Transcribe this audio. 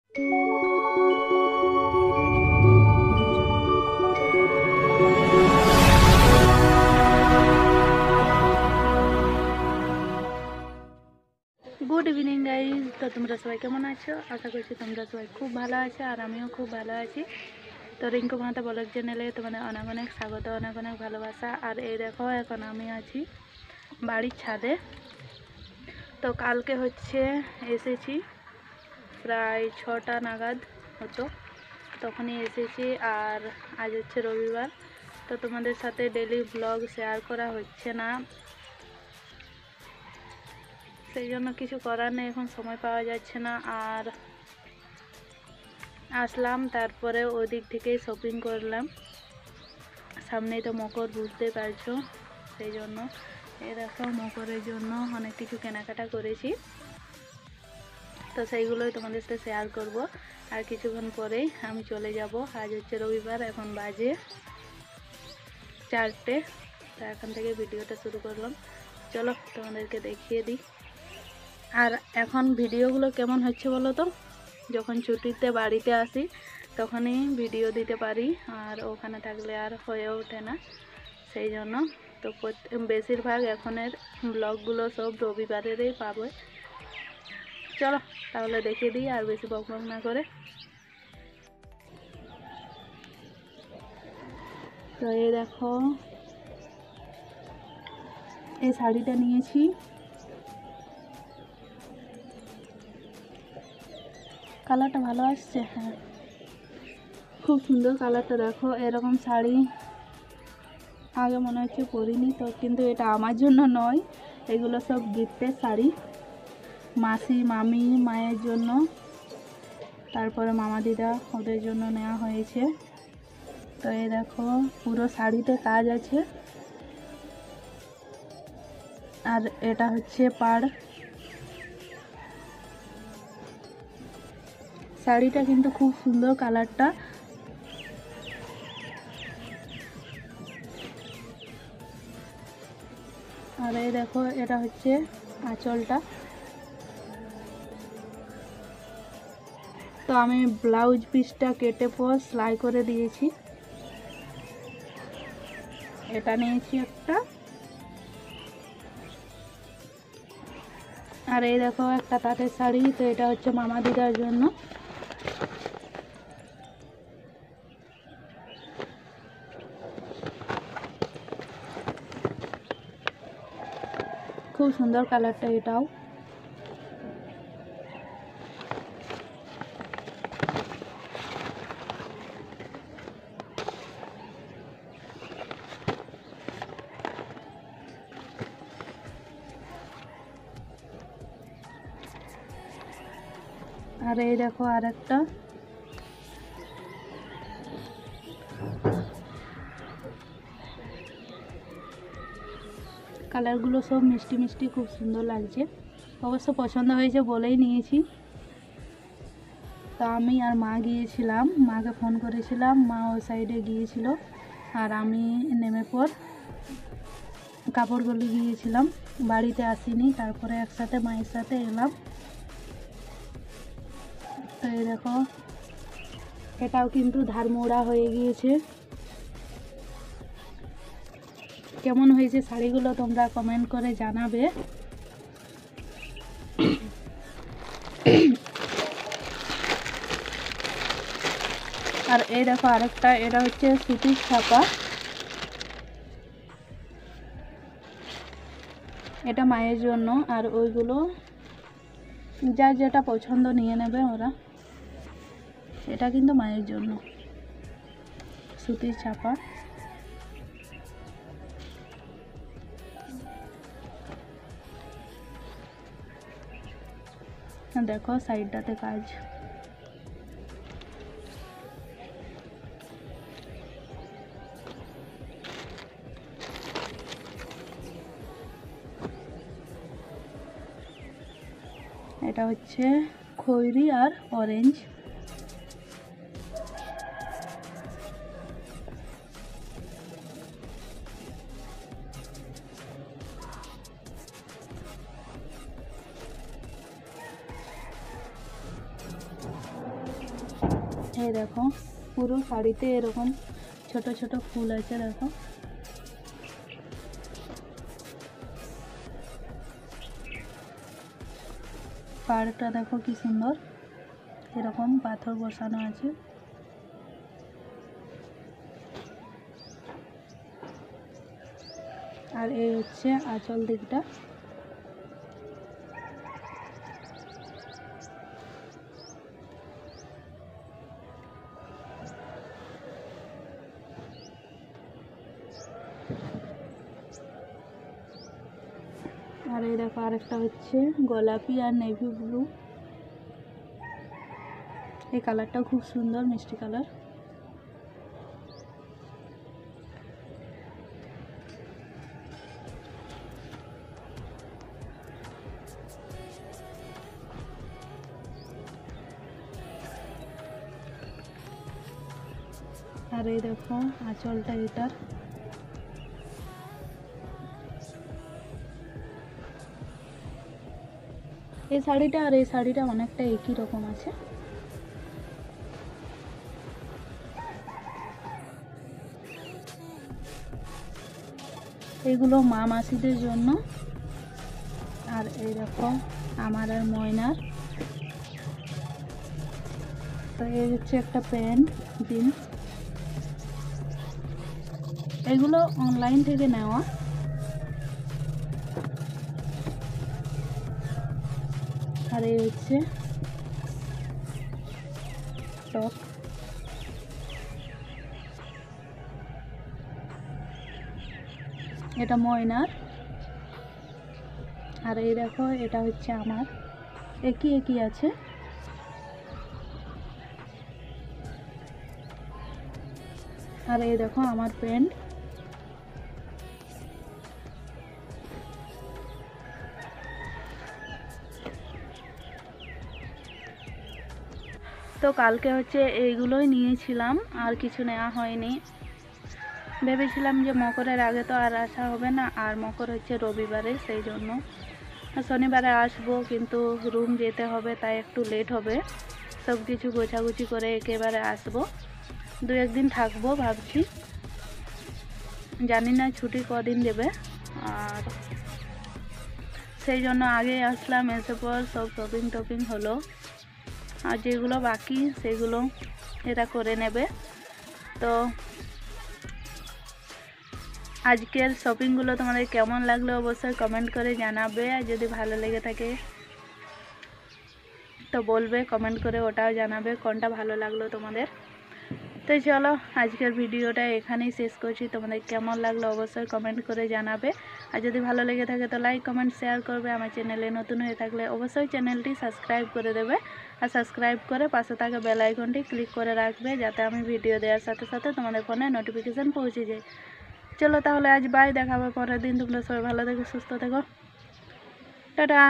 Good evening guys. তো তোমরা সবাই কেমন আছো? আশা করছি তোমরা সবাই খুব ভালো আছো আর আমিও খুব ভালো আছি। তো রিঙ্কু মাহাতো ব্লগ চ্যানেলে তোমাদের অনেক অনেক স্বাগত, অনেক অনেক ভালোবাসা। আর এই দেখো এখন আমি আছি বাড়ির ছাদে। তো কালকে হচ্ছে এসেছি প্রায় 6টা নাগাদ হতো, তখনই এসেছি। আর আজ হচ্ছে রবিবার, তো তোমাদের সাথে ডেলি ব্লগ শেয়ার করা হচ্ছে না, সেই জন্য কিছু করার নেই, এখন সময় পাওয়া যাচ্ছে না। আর আসলাম, তারপরে ওই দিক থেকেই শপিং করলাম, সামনেই তো মকর, বুঝতে পারছো, সেই জন্য এই দেখো মকরের জন্য অনেক কিছু কেনাকাটা করেছি। তো সেইগুলোই তোমাদের সাথে শেয়ার করব। আর কিছুক্ষণ পরেই আমি চলে যাব। আজ হচ্ছে রবিবার, এখন বাজে 4টে। তো এখন থেকে ভিডিওটা শুরু করলাম, চলো তোমাদেরকে দেখিয়ে দিই। আর এখন ভিডিওগুলো কেমন হচ্ছে বলো তো, যখন ছুটিতে বাড়িতে আসি তখনই ভিডিও দিতে পারি, আর ওখানে থাকলে আর হয়ে ওঠে না, সেই জন্য। তো বেশিরভাগ এখনের ব্লগগুলো সব রবিবারেরই পাবে। চলো তাহলে দেখিয়ে দিই আর বেশি বকবক না করে। তো এই দেখো এই শাড়িটা নিয়েছি, কালারটা ভালো আসছে, হ্যাঁ খুব সুন্দর কালারটা। দেখো এরকম শাড়ি আগে মনে হচ্ছে পরিনি তো, কিন্তু এটা আমার জন্য নয়, এগুলো সব গিফটের শাড়ি, মাসি মামি মায়ের জন্য, তারপরে মামা দিদা ওদের জন্য নেওয়া হয়েছে। তো এই দেখো পুরো শাড়িতে কাজ আছে, আর এটা হচ্ছে পাড়। শাড়িটা কিন্তু খুব সুন্দর কালারটা। আর এই দেখো এটা হচ্ছে আঁচলটা। তো আমি ব্লাউজ পিসটা কেটে পর সেলাই করে দিয়েছি। এটা নিয়েছি একটা। আর এই দেখো একটা তাঁতের শাড়ি, তো এটা হচ্ছে মামা দিদার জন্য। খুব সুন্দর কালারটা এটাও। আর এই দেখো আর একটা, কালারগুলো সব মিষ্টি মিষ্টি, খুব সুন্দর লাগছে। অবশ্য পছন্দ হয়েছে বলেই নিয়েছি। তো আমি আর মা গিয়েছিলাম, মাকে ফোন করেছিলাম, মা ওই সাইডে গিয়েছিল, আর আমি নেমে পর কাপড়গুলি গিয়েছিলাম, বাড়িতে আসিনি। তারপরে একসাথে মায়ের সাথে এলাম। তো এই দেখো এটাও কিন্তু ধার মোড়া হয়ে গিয়েছে। কেমন হয়েছে শাড়িগুলো তোমরা কমেন্ট করে জানাবে। আর এই দেখো আরেকটা, এটা হচ্ছে সুতির ছাপা, এটা মায়ের জন্য। আর ওইগুলো যার যেটা পছন্দ নিয়ে নেবে ওরা। এটা কিন্তু মায়ের জন্য সুতির ছাপা। দেখো সাইডটাতে কাজ। এটা হচ্ছে খয়েরি আর অরেঞ্জ। এই দেখো পুরো শাড়িতে এরকম ছোট ছোট ফুল আছে। দেখো পাড়টা দেখো কি সুন্দর, এরকম পাথর বসানো আছে। আর এই হচ্ছে আঁচল দিকটা। আর এই দেখো আরেকটা হচ্ছে গোলাপি আর নেভি ব্লু। এই কালারটাও খুব সুন্দর, মিষ্টি কালার। আর এই দেখো আঁচলটা এটার। এই শাড়িটা আর এই শাড়িটা অনেকটা একই রকম আছে। এগুলো মা মাসিদের জন্য। আর এই দেখো আমার আর ময়নার। তো এই হচ্ছে একটা প্যান্ট, জিন্স। এগুলো অনলাইন থেকে নেওয়া। আর এই হচ্ছে টপ। এটা ময়নার। আর এই দেখো এটা হচ্ছে আমার, একই একই আছে। আর এই দেখো আমার প্যান্ট। তো কালকে হচ্ছে এইগুলোই নিয়েছিলাম, আর কিছু নেওয়া হয়নি। ভেবেছিলাম যে মকরের আগে তো আর আসা হবে না, আর মকর হচ্ছে রবিবারে, সেই জন্য শনিবারে আসবো, কিন্তু রুম যেতে হবে, তাই একটু লেট হবে। সব কিছু গোছাগুছি করে একেবারে আসবো, 2-1 দিন থাকবো ভাবছি। জানি না ছুটি কদিন দেবে, আর সেই জন্য আগে আসলাম। এসে পর সব শপিং টপিং হলো, আর যেগুলো বাকি সেগুলো এরা করে নেবে। তো আজকের শপিংগুলো তোমাদের কেমন লাগলো অবশ্যই কমেন্ট করে জানাবে। আর যদি ভালো লেগে থাকে তো বলবে কমেন্ট করে, ওটাও জানাবে কোনটা ভালো লাগলো তোমাদের। তো চলো আজকের ভিডিওটা এখানেই শেষ করছি। তোমাদের কেমন লাগলো অবশ্যই কমেন্ট করে জানাবে। আর যদি ভালো লেগে থাকে তো লাইক কমেন্ট শেয়ার করবে। আমার চ্যানেলে নতুন হয়ে থাকলে অবশ্যই চ্যানেলটি সাবস্ক্রাইব করে দেবে, আর সাবস্ক্রাইব করে পাশে থাকা বেল আইকনটি ক্লিক করে রাখবে, যাতে আমি ভিডিও দেওয়ার সাথে সাথে তোমাদের ফোনে নোটিফিকেশান পৌঁছে যায়। চলো তাহলে আজ বাই, দেখা হবে পরের দিন। তোমরা সবাই ভালো থেকো, সুস্থ থেকো, টাটা।